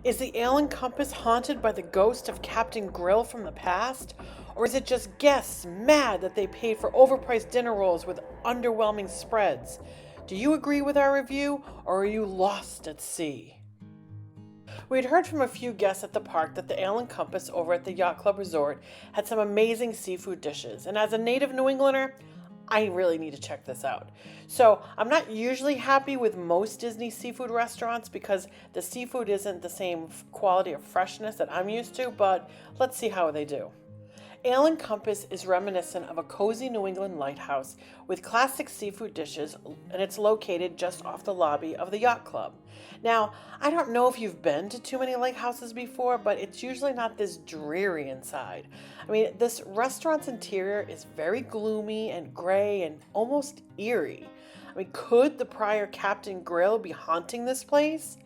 Is the Ale and Compass haunted by the ghost of Captain Grill from the past? Or is it just guests mad that they paid for overpriced dinner rolls with underwhelming spreads? Do you agree with our review, or are you lost at sea? We had heard from a few guests at the park that the Ale and Compass over at the Yacht Club Resort had some amazing seafood dishes, and as a native New Englander, I really need to check this out. So, I'm not usually happy with most Disney seafood restaurants because the seafood isn't the same quality of freshness that I'm used to, but let's see how they do. Ale and Compass is reminiscent of a cozy New England lighthouse with classic seafood dishes, and it's located just off the lobby of the Yacht Club. Now, I don't know if you've been to too many lighthouses before, but it's usually not this dreary inside. I mean, this restaurant's interior is very gloomy and gray and almost eerie. I mean, could the prior Captain Grill be haunting this place?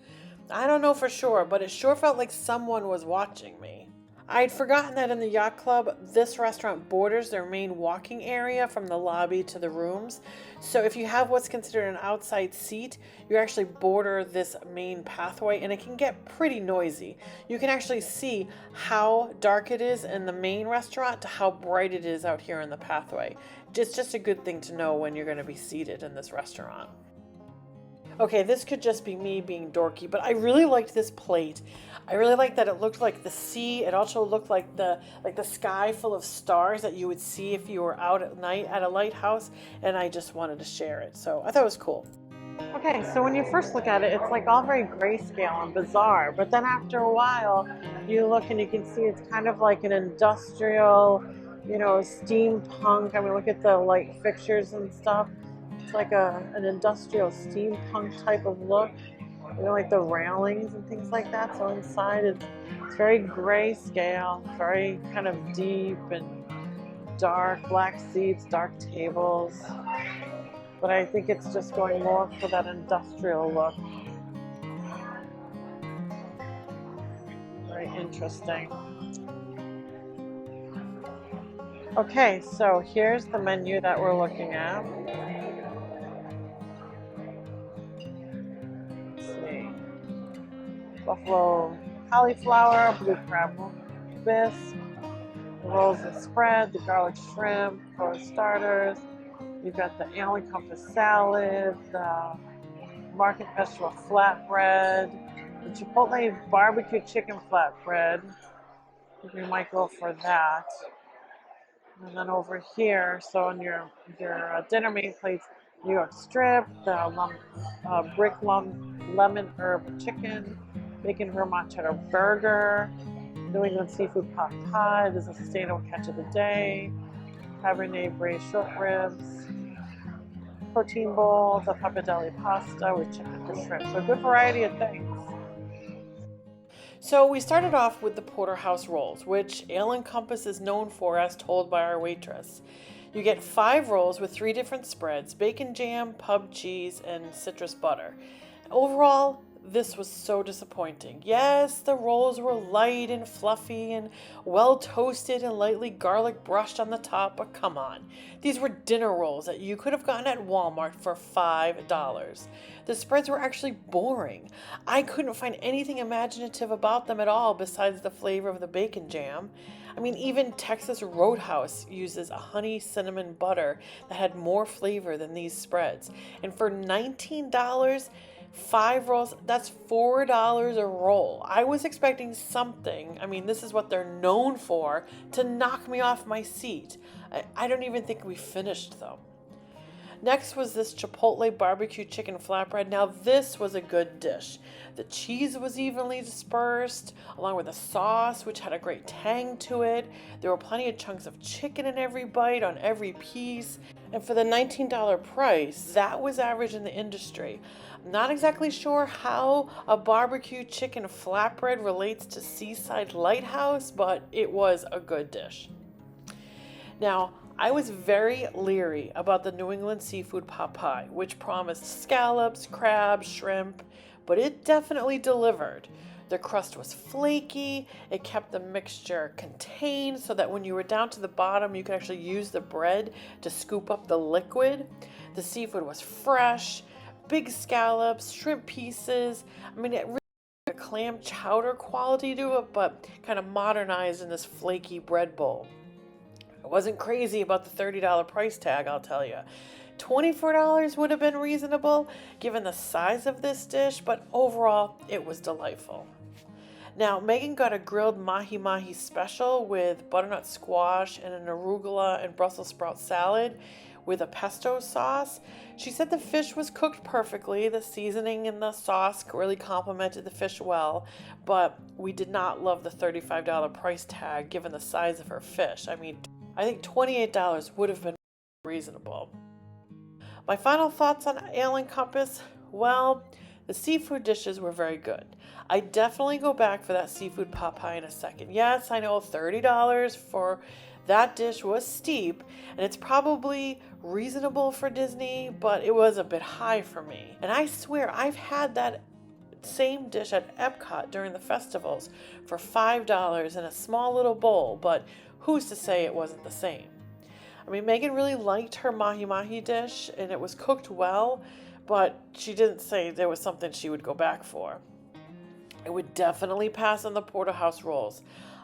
I don't know for sure, but it sure felt like someone was watching me. I'd forgotten that in the yacht club, this restaurant borders their main walking area from the lobby to the rooms. So if you have what's considered an outside seat, you actually border this main pathway and it can get pretty noisy. You can actually see how dark it is in the main restaurant to how bright it is out here in the pathway. It's just a good thing to know when you're going to be seated in this restaurant. Okay, this could just be me being dorky, but I really liked this plate. I really liked that it looked like the sea. It also looked like the sky full of stars that you would see if you were out at night at a lighthouse, and I just wanted to share it. So I thought it was cool. Okay, so when you first look at it, it's like all very grayscale and bizarre, but then after a while, you look and you can see it's kind of like an industrial, steampunk. I mean, look at the light fixtures and stuff. It's like an industrial steampunk type of look, like the railings and things like that. So inside it's very grayscale, very kind of deep and dark, black seats, dark tables. But I think it's just going more for that industrial look. Very interesting. Okay, so here's the menu that we're looking at. Buffalo cauliflower, blue crab bisque, the rolls and spread, the garlic shrimp for starters. You've got the Ale and Compass salad, the market vegetable flatbread, the Chipotle barbecue chicken flatbread. I think we might go for that. And then over here, so on your dinner main plates, New York strip, the brick lemon herb chicken, bacon Vermont cheddar burger, New England seafood pot pie. This is a sustainable catch of the day, Cabernet braised short ribs, protein bowl, the pappardelle pasta with chicken and shrimp. So a good variety of things. So we started off with the porterhouse rolls, which Ale and Compass is known for as told by our waitress. You get 5 rolls with 3 different spreads, bacon jam, pub cheese, and citrus butter. Overall, this was so disappointing. Yes, the rolls were light and fluffy and well toasted and lightly garlic brushed on the top, but come on. These were dinner rolls that you could have gotten at Walmart for $5. The spreads were actually boring. I couldn't find anything imaginative about them at all besides the flavor of the bacon jam. I mean, even Texas Roadhouse uses a honey cinnamon butter that had more flavor than these spreads. And for $19, 5 rolls, that's $4 a roll. I was expecting something, I mean, this is what they're known for, to knock me off my seat. I don't even think we finished though. Next was this Chipotle barbecue chicken flatbread. Now this was a good dish. The cheese was evenly dispersed, along with the sauce, which had a great tang to it. There were plenty of chunks of chicken in every bite, on every piece. And for the $19 price, that was average in the industry. I'm not exactly sure how a barbecue chicken flatbread relates to Seaside Lighthouse, but it was a good dish. Now, I was very leery about the New England seafood pot pie, which promised scallops, crabs, shrimp, but it definitely delivered. The crust was flaky, it kept the mixture contained so that when you were down to the bottom, you could actually use the bread to scoop up the liquid. The seafood was fresh, big scallops, shrimp pieces. I mean, it really clam chowder quality to it, but kind of modernized in this flaky bread bowl. I wasn't crazy about the $30 price tag, I'll tell you. $24 would have been reasonable given the size of this dish, but overall, it was delightful. Now, Megan got a grilled mahi-mahi special with butternut squash and an arugula and Brussels sprout salad with a pesto sauce. She said the fish was cooked perfectly. The seasoning and the sauce really complemented the fish well, but we did not love the $35 price tag given the size of her fish. I mean, I think $28 would have been reasonable. My final thoughts on Ale and Compass, well, the seafood dishes were very good. I definitely go back for that seafood pot pie in a second. Yes, I know $30 for that dish was steep, and it's probably reasonable for Disney, but it was a bit high for me. And I swear, I've had that same dish at Epcot during the festivals for $5 in a small little bowl, but who's to say it wasn't the same? I mean, Megan really liked her mahi-mahi dish, and it was cooked well, but she didn't say there was something she would go back for. I would definitely pass on the porterhouse rolls.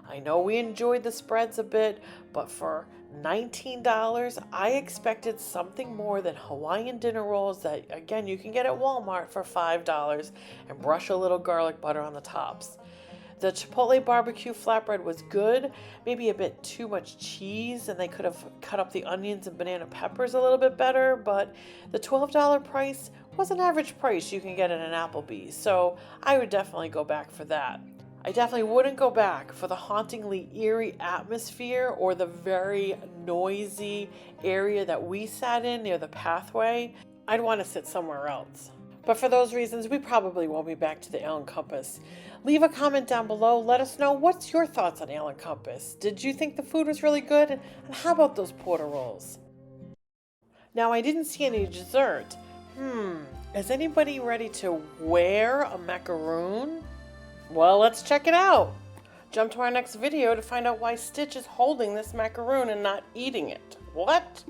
I know we enjoyed the spreads a bit, but for $19, I expected something more than Hawaiian dinner rolls that, again, you can get at Walmart for $5 and brush a little garlic butter on the tops. The Chipotle barbecue flatbread was good, maybe a bit too much cheese, and they could have cut up the onions and banana peppers a little bit better, but the $12 price was an average price you can get at an Applebee's, so I would definitely go back for that. I definitely wouldn't go back for the hauntingly eerie atmosphere or the very noisy area that we sat in near the pathway. I'd want to sit somewhere else. But for those reasons, we probably won't be back to the Ale and Compass. Leave a comment down below. Let us know what's your thoughts on Ale and Compass. Did you think the food was really good? And how about those porter rolls? Now, I didn't see any dessert. Is anybody ready to wear a macaroon? Well, let's check it out. Jump to our next video to find out why Stitch is holding this macaroon and not eating it. What?